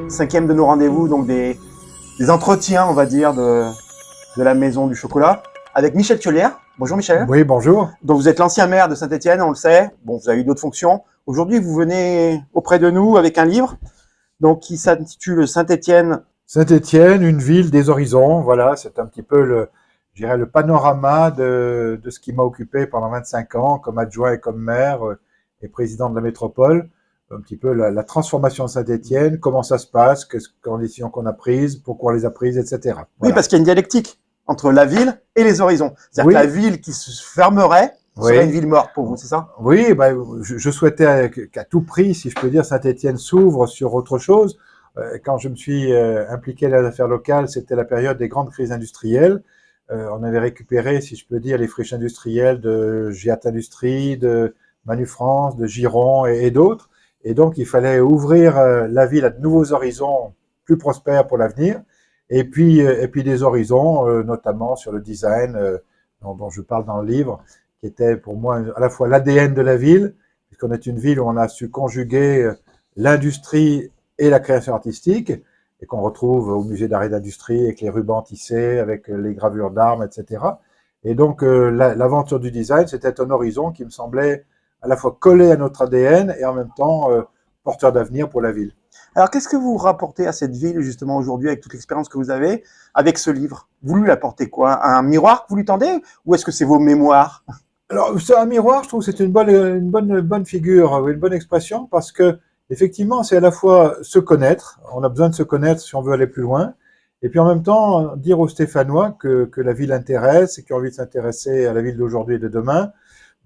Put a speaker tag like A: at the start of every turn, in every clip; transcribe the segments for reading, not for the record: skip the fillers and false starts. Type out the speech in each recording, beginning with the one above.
A: 5e de nos rendez-vous, donc des entretiens, on va dire, de la Maison du Chocolat, avec Michel Thiollière. Bonjour Michel.
B: Oui, bonjour.
A: Donc vous êtes l'ancien maire de Saint-Étienne, on le sait. Bon, vous avez eu d'autres fonctions. Aujourd'hui, vous venez auprès de nous avec un livre donc, qui s'intitule Saint-Étienne.
B: Saint-Étienne, une ville des horizons. Voilà, c'est un petit peu le panorama de ce qui m'a occupé pendant 25 ans comme adjoint et comme maire et président de la métropole. Un petit peu la transformation de Saint-Étienne, comment ça se passe, quelles conditions qu'on a prises, pourquoi on les a prises, etc. Voilà.
A: Oui, parce qu'il y a une dialectique entre la ville et les horizons. C'est-à-dire que la ville qui se fermerait serait une ville morte pour vous, c'est ça?
B: Oui, je souhaitais qu'à tout prix, si je peux dire, Saint-Étienne s'ouvre sur autre chose. Quand je me suis impliqué dans les affaires locales, c'était la période des grandes crises industrielles. On avait récupéré, si je peux dire, les friches industrielles de Giat Industrie, de Manu France, de Giron et d'autres. Et donc, il fallait ouvrir la ville à de nouveaux horizons plus prospères pour l'avenir. Et puis des horizons, notamment sur le design, dont je parle dans le livre, qui était pour moi à la fois l'ADN de la ville, puisqu'on est une ville où on a su conjuguer l'industrie et la création artistique, et qu'on retrouve au musée d'art et d'industrie avec les rubans tissés, avec les gravures d'armes, etc. Et donc, l'aventure du design, c'était un horizon qui me semblait à la fois collé à notre ADN et en même temps porteur d'avenir pour la ville.
A: Alors, qu'est-ce que vous rapportez à cette ville, justement, aujourd'hui, avec toute l'expérience que vous avez, avec ce livre? Vous lui apportez quoi? Un miroir que vous lui tendez? Ou est-ce que c'est vos mémoires?
B: Alors, c'est un miroir, je trouve que c'est une bonne figure, une bonne expression, parce que, effectivement, c'est à la fois se connaître, on a besoin de se connaître si on veut aller plus loin, et puis en même temps, dire aux Stéphanois que la ville intéresse et qui ont envie de s'intéresser à la ville d'aujourd'hui et de demain.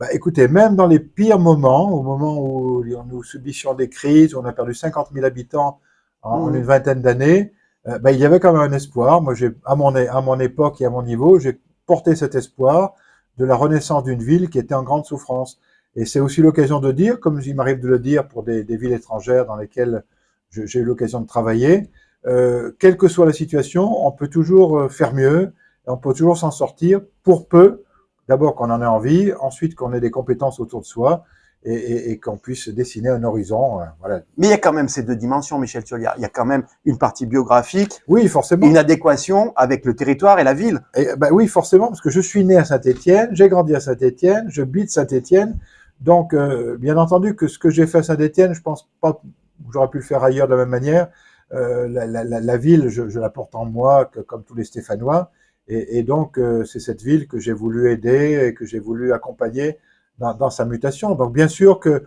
B: Bah, écoutez, même dans les pires moments, au moment où nous subissions des crises, où on a perdu 50 000 habitants en une vingtaine d'années, il y avait quand même un espoir. Moi, à mon époque et à mon niveau, j'ai porté cet espoir de la renaissance d'une ville qui était en grande souffrance. Et c'est aussi l'occasion de dire, comme il m'arrive de le dire pour des villes étrangères dans lesquelles j'ai eu l'occasion de travailler, quelle que soit la situation, on peut toujours faire mieux, et on peut toujours s'en sortir pour peu. D'abord qu'on en ait envie, ensuite qu'on ait des compétences autour de soi et qu'on puisse dessiner un horizon. Voilà.
A: Mais il y a quand même ces deux dimensions, Michel Thiollière. Il y a quand même une partie biographique,
B: oui, forcément,
A: une adéquation avec le territoire et la ville.
B: Oui, forcément, parce que je suis né à Saint-Étienne, j'ai grandi à Saint-Étienne, je bite Saint-Étienne. Donc, bien entendu que ce que j'ai fait à Saint-Étienne, je pense pas que j'aurais pu le faire ailleurs de la même manière. La ville, je la porte en moi, comme tous les Stéphanois. Et donc, c'est cette ville que j'ai voulu aider et que j'ai voulu accompagner dans sa mutation. Donc, bien sûr que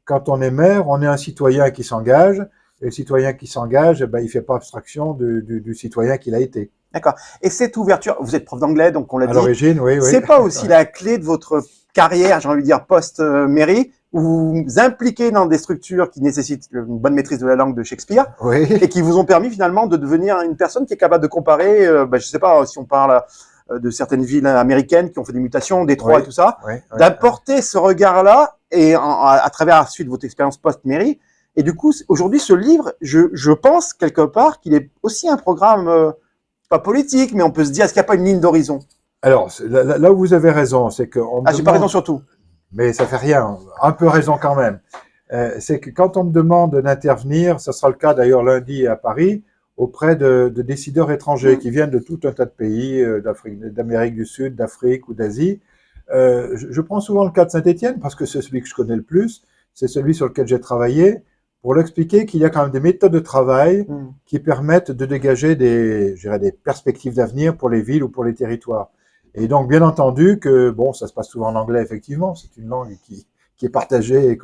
B: quand on est maire, on est un citoyen qui s'engage. Et le citoyen qui s'engage, il ne fait pas abstraction du citoyen qu'il a été.
A: D'accord. Et cette ouverture, vous êtes prof d'anglais, donc on l'a dit.
B: À l'origine, oui.
A: C'est pas aussi la clé de votre carrière, j'ai envie de dire, post-mairie, où vous vous impliquez dans des structures qui nécessitent une bonne maîtrise de la langue de Shakespeare,
B: oui,
A: et qui vous ont permis finalement de devenir une personne qui est capable de comparer, je sais pas si on parle de certaines villes américaines qui ont fait des mutations, Détroit
B: oui,
A: et tout ça,
B: oui,
A: d'apporter ce regard-là, et à travers ensuite votre expérience post-mairie. Et du coup, aujourd'hui, ce livre, je pense quelque part qu'il est aussi un programme, pas politique, mais on peut se dire, est-ce qu'il n'y a pas une ligne d'horizon?
B: Alors, là où vous avez raison, c'est que...
A: j'ai pas raison sur tout.
B: Mais ça fait rien, un peu raison quand même. C'est que quand on me demande d'intervenir, ça sera le cas d'ailleurs lundi à Paris, auprès de décideurs étrangers qui viennent de tout un tas de pays, d'Amérique du Sud, d'Afrique ou d'Asie. Je prends souvent le cas de Saint-Étienne parce que c'est celui que je connais le plus, c'est celui sur lequel j'ai travaillé, pour l'expliquer qu'il y a quand même des méthodes de travail qui permettent de dégager des perspectives d'avenir pour les villes ou pour les territoires. Et donc, bien entendu que, bon, ça se passe souvent en anglais, effectivement, c'est une langue qui est partagée et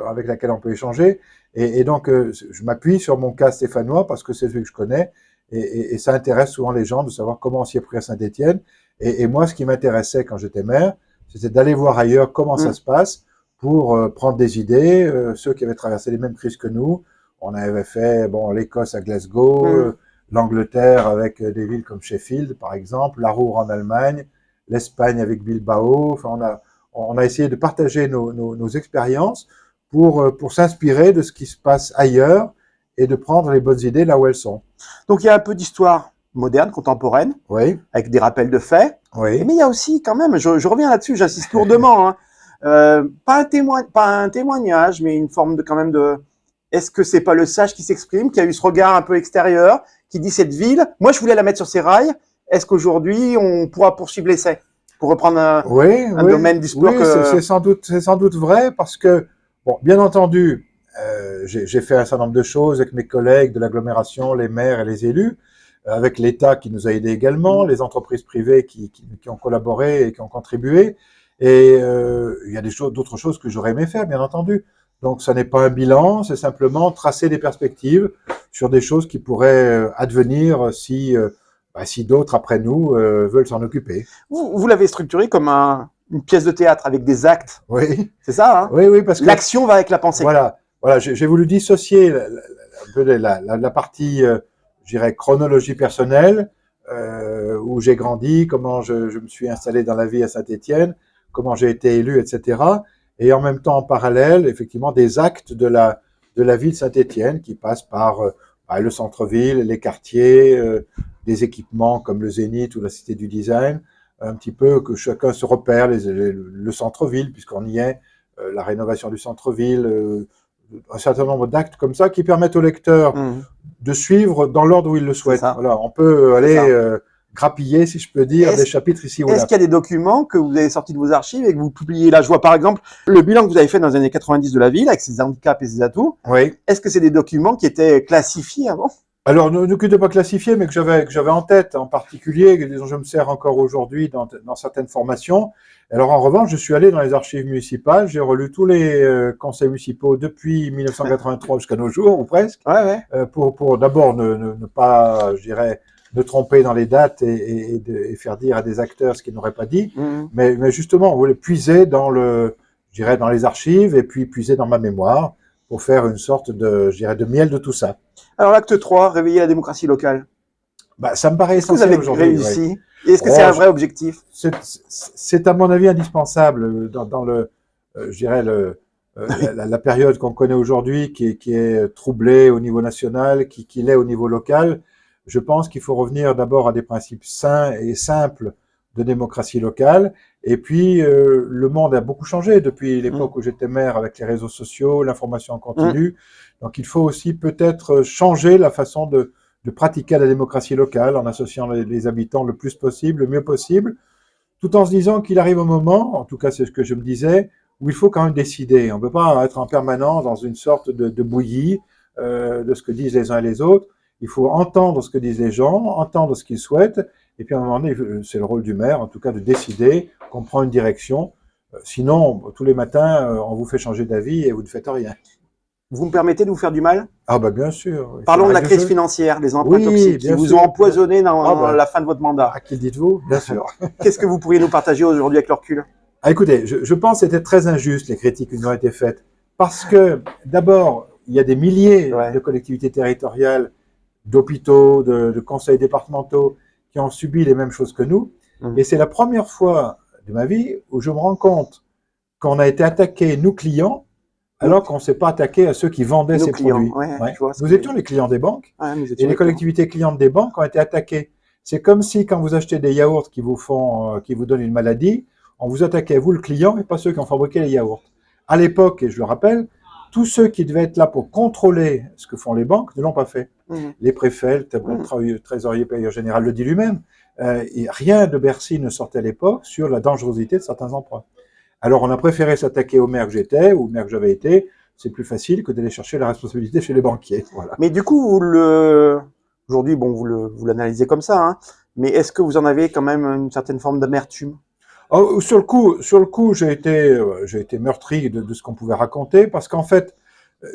B: avec laquelle on peut échanger. Et donc, je m'appuie sur mon cas stéphanois parce que c'est celui que je connais et ça intéresse souvent les gens de savoir comment on s'y est pris à Saint-Étienne. Et moi, ce qui m'intéressait quand j'étais maire, c'était d'aller voir ailleurs comment ça se passe pour prendre des idées, ceux qui avaient traversé les mêmes crises que nous. On avait fait, l'Écosse à Glasgow, l'Angleterre avec des villes comme Sheffield, par exemple, la Ruhr en Allemagne, l'Espagne avec Bilbao. Enfin, on a essayé de partager nos expériences pour s'inspirer de ce qui se passe ailleurs et de prendre les bonnes idées là où elles sont.
A: Donc, il y a un peu d'histoire moderne, contemporaine,
B: oui,
A: avec des rappels de faits.
B: Oui.
A: Mais il y a aussi, quand même, je reviens là-dessus, j'insiste lourdement, pas un témoignage, mais une forme quand même de Est-ce que c'est pas le sage qui s'exprime, qui a eu ce regard un peu extérieur, qui dit cette ville, moi je voulais la mettre sur ses rails, est-ce qu'aujourd'hui on pourra poursuivre l'essai pour reprendre un domaine du sport
B: c'est sans doute vrai parce que, bon, bien entendu, j'ai fait un certain nombre de choses avec mes collègues de l'agglomération, les maires et les élus, avec l'État qui nous a aidés également, les entreprises privées qui ont collaboré et qui ont contribué. Et il y a d'autres choses que j'aurais aimé faire, bien entendu. Donc, ça n'est pas un bilan, c'est simplement tracer des perspectives sur des choses qui pourraient advenir si d'autres après nous veulent s'en occuper.
A: Vous l'avez structuré comme une pièce de théâtre avec des actes.
B: Oui.
A: C'est ça, hein?
B: Oui, parce que
A: l'action va avec la pensée.
B: Voilà. J'ai voulu dissocier un peu la partie, je dirais, chronologie personnelle, où j'ai grandi, comment je me suis installé dans la vie à Saint-Étienne, comment j'ai été élu, etc. Et en même temps, en parallèle, effectivement, des actes de la ville de Saint-Étienne qui passent par le centre-ville, les quartiers, des équipements comme le Zénith ou la Cité du Design, un petit peu que chacun se repère, le centre-ville, puisqu'on y est, la rénovation du centre-ville, un certain nombre d'actes comme ça qui permettent au lecteur de suivre dans l'ordre où il le souhaite. Voilà, on peut aller grappiller, si je peux dire, des chapitres ici ou là.
A: Est-ce qu'il y a des documents que vous avez sortis de vos archives et que vous publiez là? Je vois par exemple le bilan que vous avez fait dans les années 90 de la ville avec ses handicaps et ses atouts.
B: Oui.
A: Est-ce que c'est des documents qui étaient classifiés avant?
B: Alors, ne n'étaient pas classifiés, mais que j'avais en tête, en particulier, dont je me sers encore aujourd'hui dans certaines formations. Alors, en revanche, je suis allé dans les archives municipales, j'ai relu tous les conseils municipaux depuis 1983 jusqu'à nos jours, ou presque, pour d'abord ne pas, je dirais, me tromper dans les dates et faire dire à des acteurs ce qu'ils n'auraient pas dit, mais justement, on voulait puiser dans les archives et puis puiser dans ma mémoire pour faire une sorte de miel de tout ça.
A: Alors l'acte 3, réveiller la démocratie locale.
B: Ça me paraît essentiel aujourd'hui.
A: Vous avez réussi. Est-ce que c'est un vrai objectif?
B: C'est à mon avis indispensable dans la période qu'on connaît aujourd'hui, qui est troublée au niveau national, qui l'est au niveau local. Je pense qu'il faut revenir d'abord à des principes sains et simples de démocratie locale. Et puis, le monde a beaucoup changé depuis l'époque où j'étais maire avec les réseaux sociaux, l'information en continu. Donc, il faut aussi peut-être changer la façon de pratiquer la démocratie locale en associant les habitants le plus possible, le mieux possible, tout en se disant qu'il arrive un moment, en tout cas c'est ce que je me disais, où il faut quand même décider. On ne peut pas être en permanence dans une sorte de bouillie de ce que disent les uns et les autres. Il faut entendre ce que disent les gens, entendre ce qu'ils souhaitent, et puis à un moment donné, c'est le rôle du maire, en tout cas, de décider qu'on prend une direction. Sinon, tous les matins, on vous fait changer d'avis et vous ne faites rien.
A: Vous me permettez de vous faire du mal?
B: Ah bien sûr.
A: Parlons de la crise financière, les emprunts toxiques qui vous ont empoisonné dans la fin de votre mandat.
B: À qui dites-vous? Bien sûr.
A: Qu'est-ce que vous pourriez nous partager aujourd'hui avec le recul?
B: Écoutez, je pense que c'était très injuste les critiques qui nous ont été faites. Parce que, d'abord, il y a des milliers de collectivités territoriales, d'hôpitaux, de conseils départementaux qui ont subi les mêmes choses que nous. Et c'est la première fois de ma vie où je me rends compte qu'on a été attaqués, nous clients, alors qu'on ne s'est pas attaqué à ceux qui vendaient ces produits. Nous étions les clients des banques, et les collectivités clientes des banques ont été attaquées. C'est comme si quand vous achetez des yaourts qui vous donnent une maladie, on vous attaquait, vous le client, et pas ceux qui ont fabriqué les yaourts. À l'époque, et je le rappelle, tous ceux qui devaient être là pour contrôler ce que font les banques ne l'ont pas fait. Les préfets, le trésorier payeur général le dit lui-même, et rien de Bercy ne sortait à l'époque sur la dangerosité de certains emprunts. Alors on a préféré s'attaquer au maire que j'étais, ou au maire que j'avais été. C'est plus facile que d'aller chercher la responsabilité chez les banquiers. Voilà.
A: Mais du coup, aujourd'hui, bon, vous l'analysez comme ça, hein, mais est-ce que vous en avez quand même une certaine forme d'amertume?
B: Sur le coup, j'ai été meurtri de ce qu'on pouvait raconter, parce qu'en fait,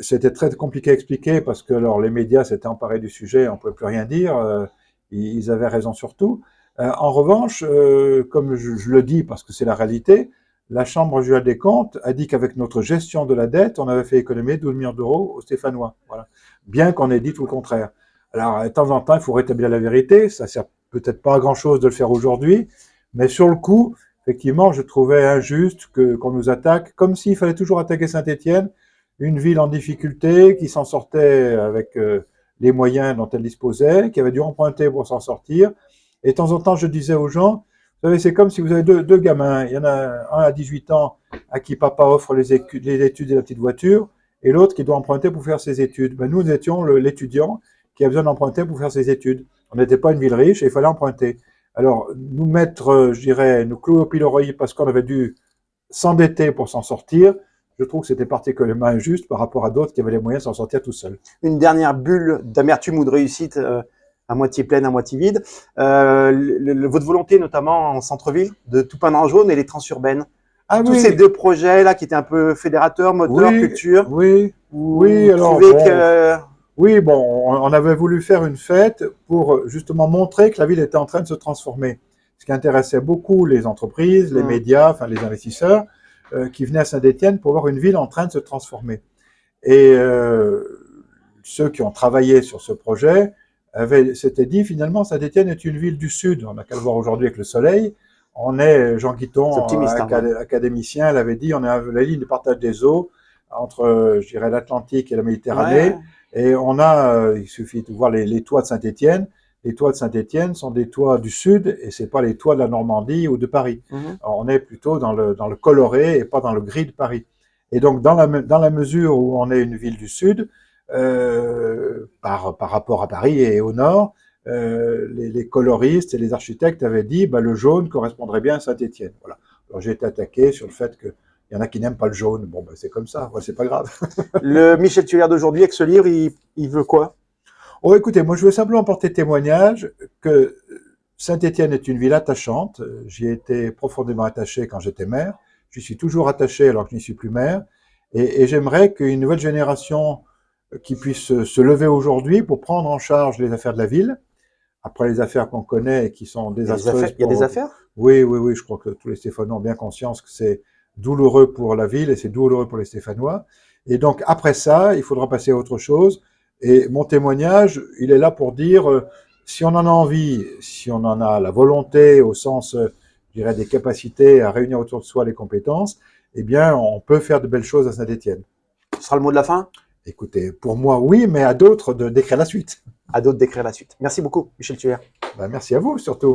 B: c'était très compliqué à expliquer, parce que alors les médias s'étaient emparés du sujet, on ne pouvait plus rien dire, ils avaient raison sur tout. En revanche, comme je le dis, parce que c'est la réalité, la Chambre régionale des comptes a dit qu'avec notre gestion de la dette, on avait fait économiser 12 millions d'euros aux Stéphanois. Voilà. Bien qu'on ait dit tout le contraire. Alors, de temps en temps, il faut rétablir la vérité. Ça sert peut-être pas à grand-chose de le faire aujourd'hui, mais sur le coup, effectivement, je trouvais injuste qu'on nous attaque, comme s'il fallait toujours attaquer Saint-Étienne, une ville en difficulté, qui s'en sortait avec les moyens dont elle disposait, qui avait dû emprunter pour s'en sortir. Et de temps en temps, je disais aux gens, vous savez, c'est comme si vous avez deux gamins. Il y en a un à 18 ans à qui papa offre les études et la petite voiture, et l'autre qui doit emprunter pour faire ses études. Ben, nous étions l'étudiant qui a besoin d'emprunter pour faire ses études. On n'était pas une ville riche et il fallait emprunter. Alors, nous mettre, je dirais, nous clouer au pilori parce qu'on avait dû s'endetter pour s'en sortir, je trouve que c'était particulièrement injuste par rapport à d'autres qui avaient les moyens de s'en sortir tout seuls.
A: Une dernière bulle d'amertume ou de réussite, à moitié pleine, à moitié vide. Votre volonté, notamment en centre-ville, de tout peindre en jaune et les transurbaines.
B: Ah
A: Tous
B: oui,
A: ces deux projets-là qui étaient un peu fédérateurs, moteur,
B: oui,
A: culture.
B: oui,
A: Vous
B: oui, alors
A: trouvez
B: bon,
A: que...
B: oui, bon, on avait voulu faire une fête pour justement montrer que la ville était en train de se transformer. Ce qui intéressait beaucoup les entreprises, les médias, enfin les investisseurs, qui venaient à Saint-Étienne pour voir une ville en train de se transformer. Et ceux qui ont travaillé sur ce projet s'étaient dit finalement Saint-Étienne est une ville du Sud. On n'a qu'à le voir aujourd'hui avec le soleil. On est, Jean Guiton, académicien, l'avait dit, on est à la ligne de partage des eaux entre, je dirais, l'Atlantique et la Méditerranée.
A: Ouais.
B: Et on a, il suffit de voir les toits de Saint-Étienne. Les toits de Saint-Étienne sont des toits du Sud et c'est pas les toits de la Normandie ou de Paris. Alors, on est plutôt dans le coloré et pas dans le gris de Paris. Et donc, dans la mesure où on est une ville du Sud, par rapport à Paris et au Nord, les coloristes et les architectes avaient dit bah, le jaune correspondrait bien à Saint-Étienne. Voilà. Alors j'ai été attaqué sur le fait qu'il y en a qui n'aiment pas le jaune. Bon, ben, c'est comme ça, ouais, c'est pas grave.
A: Le Michel Tuller d'aujourd'hui, avec ce livre, il veut quoi?
B: Oh, écoutez, moi je veux simplement porter témoignage que Saint-Étienne est une ville attachante. J'y ai été profondément attaché quand j'étais maire. J'y suis toujours attaché alors que je n'y suis plus maire. Et j'aimerais qu'une nouvelle génération qui puisse se lever aujourd'hui pour prendre en charge les affaires de la ville, après les affaires qu'on connaît et qui sont désastreuses.
A: Il y a des affaires?
B: Oui, oui, oui, je crois que tous les Stéphanois ont bien conscience que c'est douloureux pour la ville et c'est douloureux pour les Stéphanois. Et donc, après ça, il faudra passer à autre chose. Et mon témoignage, il est là pour dire, si on en a envie, si on en a la volonté, au sens, je dirais, des capacités à réunir autour de soi les compétences, eh bien, on peut faire de belles choses à Saint-Étienne.
A: Ce sera le mot de la fin?
B: Écoutez, pour moi, oui, mais à d'autres d'écrire la suite.
A: À d'autres d'écrire la suite. Merci beaucoup, Michel Tuller.
B: Ben, merci à vous, surtout.